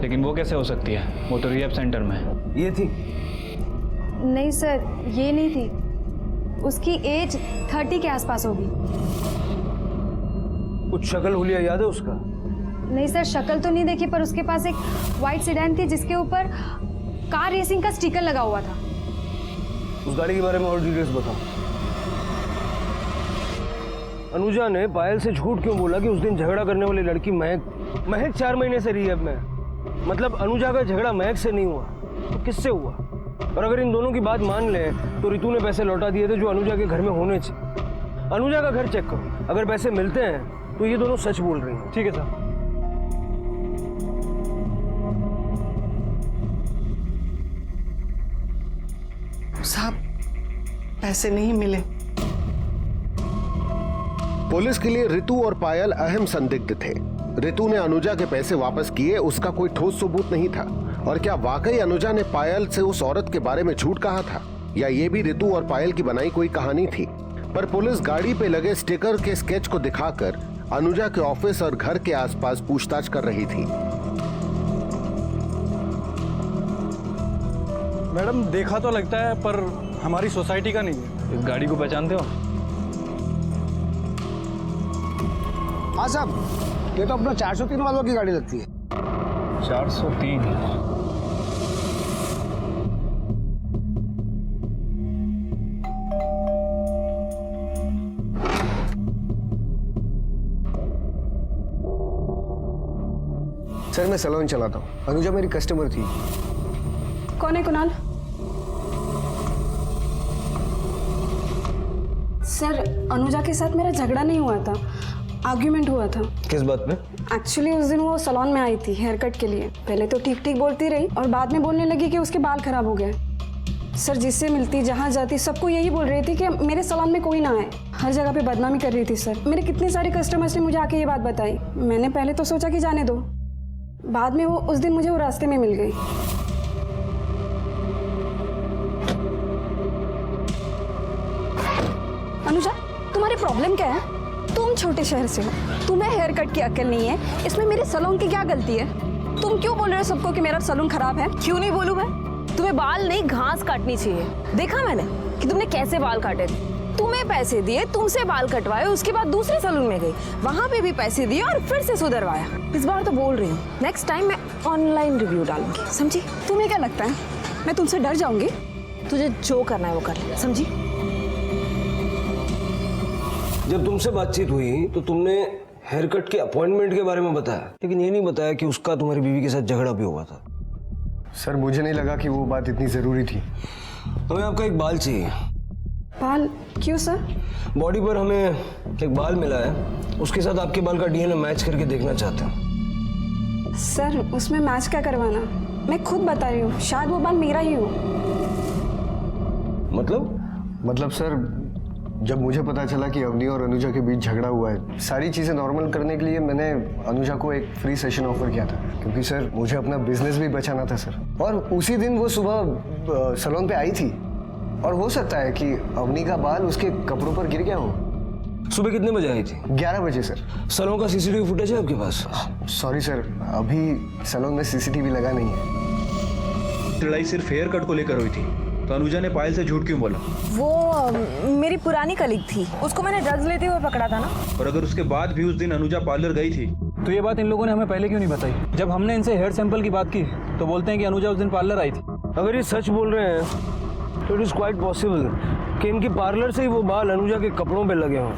लेकिन वो कैसे हो सकती है? वो तो रिहैब सेंटर में है। ये थी? नहीं सर, ये नहीं थी। उसकी एज 30 के आसपास होगी। कुछ शक्ल हुलिया याद है उसका? नहीं सर, शक्ल तो नहीं देखी, पर उसके पास एक वाइट सेडान थी जिसके ऊपर कार रेसिंग का स्टिकर लगा हुआ था। उस गाड़ी के बारे में और डिटेल्स बताओ। अनुजा ने पायल से झूठ क्यों बोला कि उस दिन झगड़ा करने वाली लड़की महक 4 महीने से रिहैब में है? मतलब अनुजा का झगड़ा महक से नहीं हुआ तो किससे हुआ? और अगर इन दोनों की बात मान ले तो रितु ने पैसे लौटा दिए थे जो अनुजा के घर में होने चाहिए। अनुजा का घर चेक करो, अगर पैसे मिलते हैं तो ये दोनों सच बोल रही हैं। ठीक है सर। साहब, पैसे नहीं मिले। पुलिस के लिए रितु और पायल अहम संदिग्ध थे। रितु ने अनुजा के पैसे वापस किए, उसका कोई ठोस सबूत नहीं था। और क्या वाकई अनुजा ने पायल से उस औरत के बारे में झूठ कहा था, या ये भी रितु और पायल की बनाई कोई कहानी थी? पर पुलिस गाड़ी पे लगे स्टिकर के स्केच को दिखाकर अनुजा के ऑफिस और घर के आसपास पूछताछ कर रही थी। मैडम, देखा तो लगता है पर हमारी सोसाइटी का नहीं है। इस गाड़ी को पहचानते हो? हाँ साहब, ये तो अपना 403 वालों की गाड़ी लगती है। 403? सर, मैं सैलून चलाता हूँ। अनुजा मेरी कस्टमर थी। कौन है कुणाल? सर, अनुजा के साथ मेरा झगड़ा नहीं हुआ था, आर्ग्यूमेंट हुआ था। किस बात पे? एक्चुअली उस दिन वो सैलून में आई थी हेयर कट के लिए। पहले तो ठीक ठीक बोलती रही और बाद में बोलने लगी कि उसके बाल खराब हो गए। सर, जिससे मिलती जहाँ जाती सबको यही बोल रही थी कि मेरे सैलून में कोई ना आए। हर जगह पे बदनामी कर रही थी सर। मेरे कितने सारे कस्टमर्स ने मुझे आके ये बात बताई। मैंने पहले तो सोचा कि जाने दो, बाद में वो उस दिन मुझे वो रास्ते में मिल गई। अनुजा, तुम्हारी प्रॉब्लम क्या है? तुम छोटे शहर से हो, तुम्हें हेयर कट की अक्ल नहीं है, इसमें मेरे सैलून की क्या गलती है? तुम क्यों बोल रहे हो सबको कि मेरा सैलून खराब है? क्यों नहीं बोलूं मैं? तुम्हें बाल नहीं घास काटनी चाहिए। देखा मैंने कि तुमने कैसे बाल काटे थे। तुम्हें पैसे दिए, तुमसे बाल कटवाए, उसके बाद दूसरे सैलून में गई, वहां पे भी पैसे दिए और फिर से सुधरवाया। इस बार तो बोल रही हूँ, नेक्स्ट टाइम मैं ऑनलाइन रिव्यू डालूंगी, समझी? तुम्हें क्या लगता है मैं तुमसे डर जाऊंगी? तुझे जो करना है वो कर ले, समझी? जब तुमसे बातचीत हुई तो तुमने हेयर कट के अपॉइंटमेंट के बारे में बताया, लेकिन ये नहीं बताया कि उसका तुम्हारी बीवी के साथ झगड़ा भी हुआ था। सर, मुझे नहीं लगा कि वो बात इतनी जरूरी थी। हमें आपका एक बाल चाहिए। बाल? क्यों सर? बॉडी पर हमें एक बाल मिला है, उसके साथ आपके बाल का डीएनए मैच करके देखना चाहते हैं। सर, उसमें मैच क्या करवाना? मैं खुद बता रही हूँ, शायद वो बाल मेरा ही हो। मतलब सर, जब मुझे पता चला कि अवनी और अनुजा के बीच झगड़ा हुआ है, सारी चीज़ें नॉर्मल करने के लिए मैंने अनुजा को एक फ्री सेशन ऑफर किया था, क्योंकि सर मुझे अपना बिजनेस भी बचाना था सर। और उसी दिन वो सुबह सैलून पे आई थी, और हो सकता है कि अवनी का बाल उसके कपड़ों पर गिर गया हो। सुबह कितने बजे आई थी? 11 बजे सर। सैलून का सीसीटीवी फुटेज है आपके पास? सॉरी सर, अभी सैलून में सीसीटीवी लगा नहीं है। लड़ाई सिर्फ हेयर कट को लेकर हुई थी, तो अनुजा ने पायल से झूठ क्यों बोला? वो मेरी पुरानी कलीग थी, उसको मैंने ड्रग्स लेते हुए पकड़ा था ना। और अगर उसके बाद भी उस दिन अनुजा पार्लर गई थी, तो ये बात इन लोगों ने हमें पहले क्यों नहीं बताई? जब हमने इनसे हेयर सैंपल की बात की तो बोलते हैं कि अनुजा उस दिन पार्लर आई थी। अगर ये सच बोल रहे हैं तो इट इज क्वाइट पॉसिबल कि इनकी पार्लर से ही वो बाल अनुजा के कपड़ों पे लगे हों।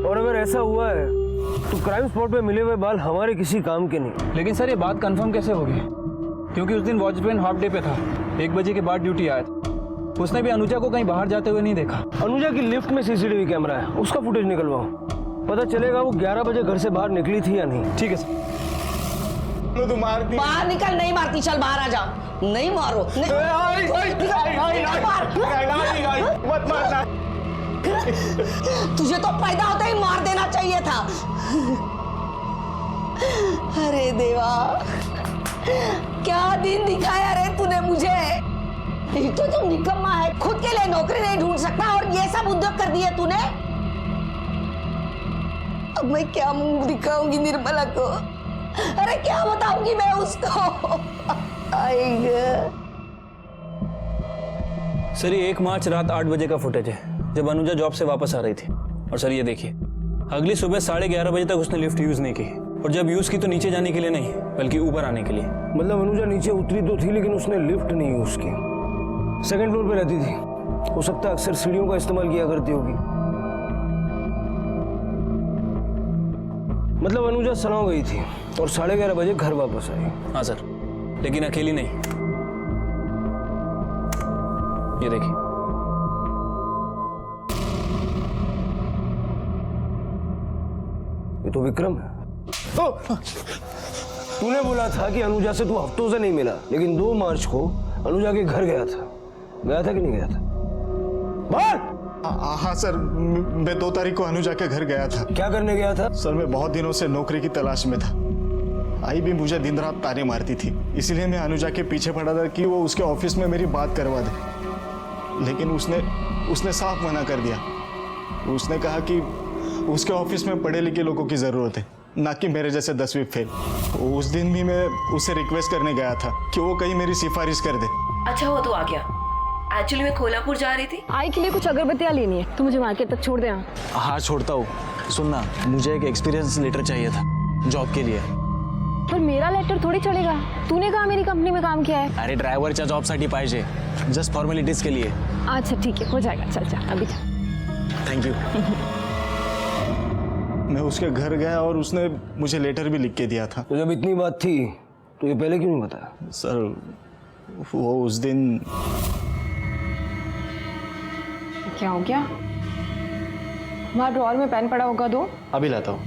और अगर ऐसा हुआ है तो क्राइम स्पॉट पे मिले हुए बाल हमारे किसी काम के नहीं। लेकिन सर, ये बात कंफर्म कैसे होगी? क्योंकि उस दिन वॉचमैन हाफ डे पे था, 1 बजे के बाद ड्यूटी आया था। उसने भी अनुजा को कहीं बाहर जाते हुए नहीं देखा। अनुजा की लिफ्ट में सीसीटीवी कैमरा है, उसका फुटेज निकलवाओ, पता चलेगा वो 11 बजे घर से बाहर निकली थी या नहीं। ठीक है सर। बाहर निकल। नहीं मारती, चल बाहर आ जा। नहीं मारो, मत मारना। तुझे तो पैदा होते ही मार देना चाहिए था। अरे देवा, क्या दिन दिखाया रे तूने मुझे। एक तो तू निकम्मा है, खुद के लिए नौकरी नहीं ढूंढ सकता और ये सब उद्योग कर दिए तूने। अब मैं क्या मुंह दिखाऊंगी निर्मला को? अरे क्या बताऊंगी मैं उसको? सर ये 1 मार्च रात 8 बजे का फुटेज है, जब अनुजा जॉब से वापस आ रही थी। और सर ये देखिए, अगली सुबह 11:30 बजे तक उसने लिफ्ट यूज नहीं की, और जब यूज की तो नीचे जाने के लिए नहीं, बल्कि ऊपर आने के लिए। मतलब अनुजा नीचे उतरी तो थी, लेकिन उसने लिफ्ट नहीं यूज की। 2nd फ्लोर पे रहती थी, हो सकता है अक्सर सीढ़ियों का इस्तेमाल किया करती होगी। मतलब अनुजा सलाव गई थी और 11:30 बजे घर वापस आई। हाँ सर, लेकिन अकेली नहीं। ये देखिए, ये तो विक्रम है। तूने बोला था कि अनुजा से तू हफ्तों से नहीं मिला, लेकिन 2 मार्च को अनुजा के घर गया था कि नहीं गया था? बाहर! हाँ सर, मैं 2 तारीख को अनुजा के घर गया था। क्या करने गया था? सर मैं बहुत दिनों से नौकरी की तलाश में था। आई भी मुझे दिन रात ताने मारती थी, इसलिए मैं अनुजा के पीछे पड़ा था कि वो उसके ऑफिस में मेरी बात करवा दे। लेकिन उसने साफ मना कर दिया। उसने कहा कि उसके ऑफिस में पढ़े लिखे लोगों की जरूरत है, ना कि मेरे जैसे 10वीं फेल। उस दिन भी मैं उसे रिक्वेस्ट करने गया था कि वो कहीं मेरी सिफारिश कर दे। अच्छा वो तो आ गया। एक्चुअली मैं कोल्हापुर जा रही थी। आई के लिए कुछ अगरबत्तियाँ लेनी है, तो मुझे मार्केट तक छोड़ दे। हाँ छोड़ता हूँ। सुनना, मुझे एक एक्सपीरियंस लेटर चाहिए था जॉब के लिए। पर मेरा लेटर थोड़ी चलेगा, तूने कहा मेरी कंपनी में काम किया है। अरे ड्रायव्हरच्या जॉबसाठी पाहिजे, जस्ट फॉर्मॅलिटीज के लिए। अच्छा ठीक है, हो जाएगा, चल जा अभी जा। Thank you. मैं उसके घर गया और उसने मुझे लेटर भी लिख के दिया था। तो जब इतनी बात थी तो ये पहले क्यों नहीं बताया? सर वो उस दिन। क्या हो गया? वहाँ ड्रॉअर में पेन पड़ा होगा, दो। अभी लाता हूँ।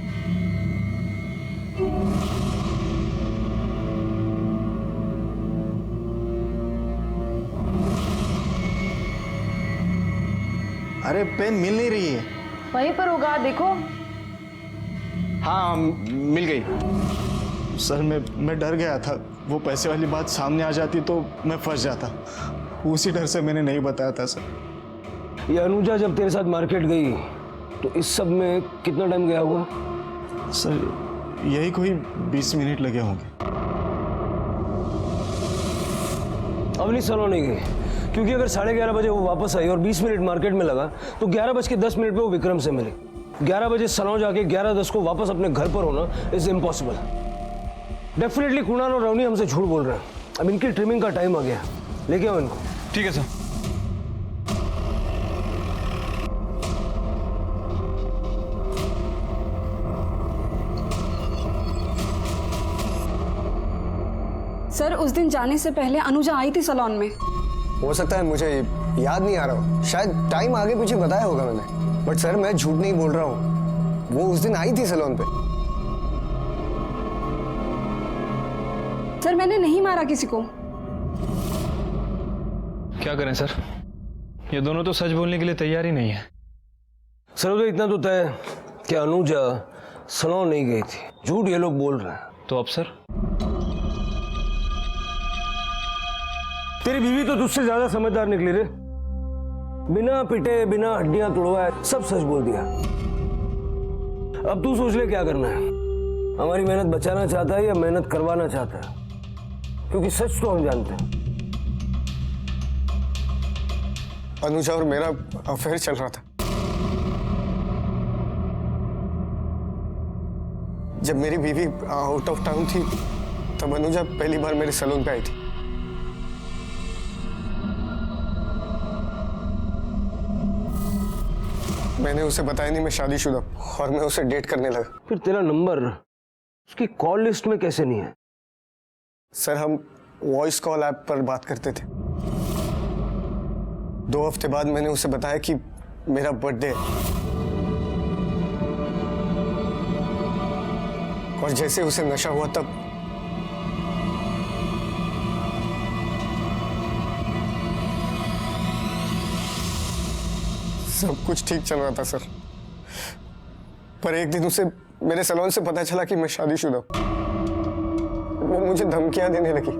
अरे पेन मिल नहीं रही है। वहीं पर होगा, देखो। हाँ मिल गई। सर मैं डर गया था, वो पैसे वाली बात सामने आ जाती तो मैं फंस जाता। उसी डर से मैंने नहीं बताया था सर। ये अनुजा जब तेरे साथ मार्केट गई तो इस सब में कितना टाइम गया होगा? सर यही कोई 20 मिनट लगे होंगे। अवनी सलों नहीं गई, क्योंकि अगर 11:30 बजे वो वापस आई और 20 मिनट मार्केट में लगा तो 11:10 पे वो विक्रम से मिली। 11 बजे सलों जाके 11:10 को वापस अपने घर पर होना इज इम्पॉसिबल। डेफिनेटली कुणाल और रवनी हमसे झूठ बोल रहे हैं। अब इनकी ट्रिमिंग का टाइम आ गया, लेके आओ इनको। ठीक है सर। सर उस दिन जाने से पहले अनुजा आई थी सैलून में। हो सकता है, मुझे याद नहीं आ रहा, शायद टाइम आगे पीछे बताया होगा मैंने। बट सर मैं झूठ नहीं बोल रहा हूँ, वो उस दिन आई थी सैलून पे। सर मैंने नहीं मारा किसी को। क्या करें सर, ये दोनों तो सच बोलने के लिए तैयार ही नहीं है। सर तो इतना तो तय कि अनुजा सैलून नहीं गई थी, झूठ ये लोग बोल रहे हैं। तो अब सर? तेरी बीवी तो तुझसे ज्यादा समझदार निकली रे। बिना पिटे, बिना हड्डियां तोड़वाए सब सच बोल दिया। अब तू सोच ले क्या करना है। हमारी मेहनत बचाना चाहता है या मेहनत करवाना चाहता है? क्योंकि सच तो हम जानते हैं। अनुजा और मेरा अफेयर चल रहा था। जब मेरी बीवी आउट ऑफ टाउन थी तब अनुजा पहली बार मेरे सैलून पे आई थी। मैंने उसे बताया नहीं मैं शादीशुदा और मैं उसे डेट करने लगा। फिर तेरा नंबर उसकी कॉल लिस्ट में कैसे नहीं है? सर हम वॉइस कॉल ऐप पर बात करते थे। 2 हफ्ते बाद मैंने उसे बताया कि मेरा बर्थडे है, और जैसे उसे नशा हुआ तब सब कुछ ठीक चल रहा था सर। पर एक दिन उसे मेरे सलोन से पता चला कि मैं शादीशुदा हूं। वो मुझे धमकियां देने लगी,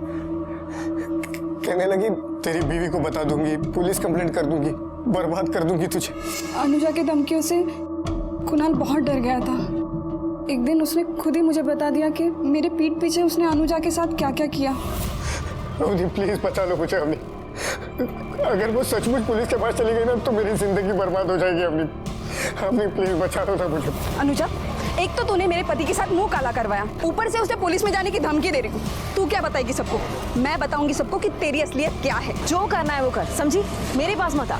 कहने लगी तेरी बीवी को बता दूंगी, पुलिस कंप्लेंट कर दूंगी, बर्बाद कर दूंगी तुझे। अनुजा की धमकियों से कुणाल बहुत डर गया था। एक दिन उसने खुद ही मुझे बता दिया कि मेरे पीठ पीछे उसने अनुजा के साथ क्या क्या किया। अवनी प्लीज बचा लो मुझे। अवनी, अगर वो सचमुच पुलिस के पास चली गई ना तो मेरी जिंदगी बर्बाद हो जाएगी। अवनी, अवनी प्लीज बचा लो ना मुझे। अनुजा, एक तो तूने मेरे पति के साथ मुंह काला करवाया, ऊपर से उसे पुलिस में जाने की धमकी दे रही हूँ। तू क्या बताएगी सबको? मैं बताऊंगी सबको कि तेरी असलियत क्या है। जो करना है वो कर, समझी? मेरे पास मत आ।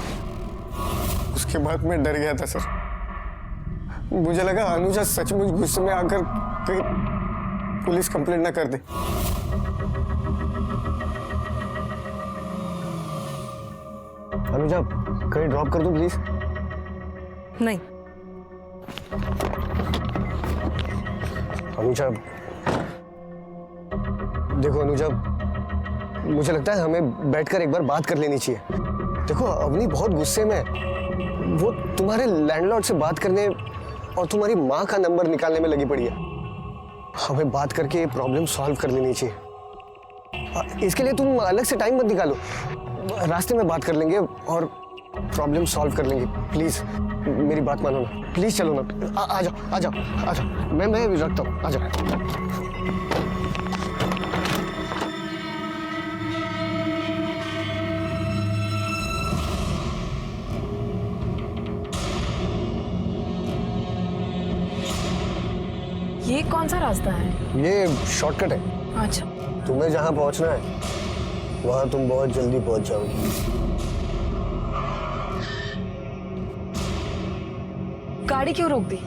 उसके बाद मैं डर गया था सर। मुझे लगा अनुजा सचमुच गुस्से में आकर कहीं पुलिस कंप्लेंट ना कर दे। अनुजा, कहीं ड्रॉप कर दूं प्लीज? नहीं। अनुजा, देखो अनुजा, मुझे लगता है हमें बैठकर एक बार बात कर लेनी चाहिए। देखो अवनी बहुत गुस्से में है। वो तुम्हारे लैंडलॉर्ड से बात करने और तुम्हारी माँ का नंबर निकालने में लगी पड़ी है। हमें बात करके ये प्रॉब्लम सॉल्व कर लेनी चाहिए। इसके लिए तुम अलग से टाइम मत निकालो, रास्ते में बात कर लेंगे और प्रॉब्लम सॉल्व कर लेंगे। प्लीज मेरी बात मानो ना, प्लीज चलो ना। आ जाओ आ जाओ आ जाओ, मैं रखता हूँ, आ जाओ। ये कौन सा रास्ता है? ये शॉर्टकट है। अच्छा। तुम्हें जहां पहुंचना है वहां तुम बहुत जल्दी पहुंच जाओगी। गाड़ी क्यों रोक दी?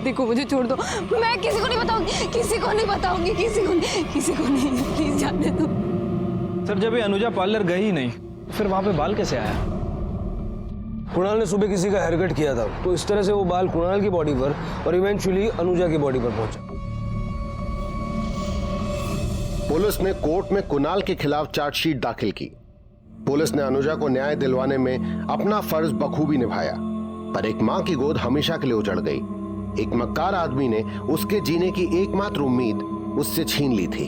देखो मुझे छोड़ दो, मैं किसी को नहीं बताऊंगी, किसी को नहीं बताऊंगी, किसी को नहीं, प्लीज जाने दो। सर जब ये अनुजा पार्लर गई ही नहीं, फिर वहां पे बाल कैसे आया? कुणाल ने सुबह किसी का हेयर कट किया था, तो इस तरह से वो बाल कुणाल की बॉडी पर और इवेंचुअली अनुजा की बॉडी पर पहुंचा। पुलिस ने कोर्ट में कुणाल के खिलाफ चार्जशीट दाखिल की। पुलिस ने अनुजा को न्याय दिलवाने में अपना फर्ज बखूबी निभाया, पर एक मां की गोद हमेशा के लिए उजड़ गई। एक मक्कार आदमी ने उसके जीने की एकमात्र उम्मीद उससे छीन ली थी।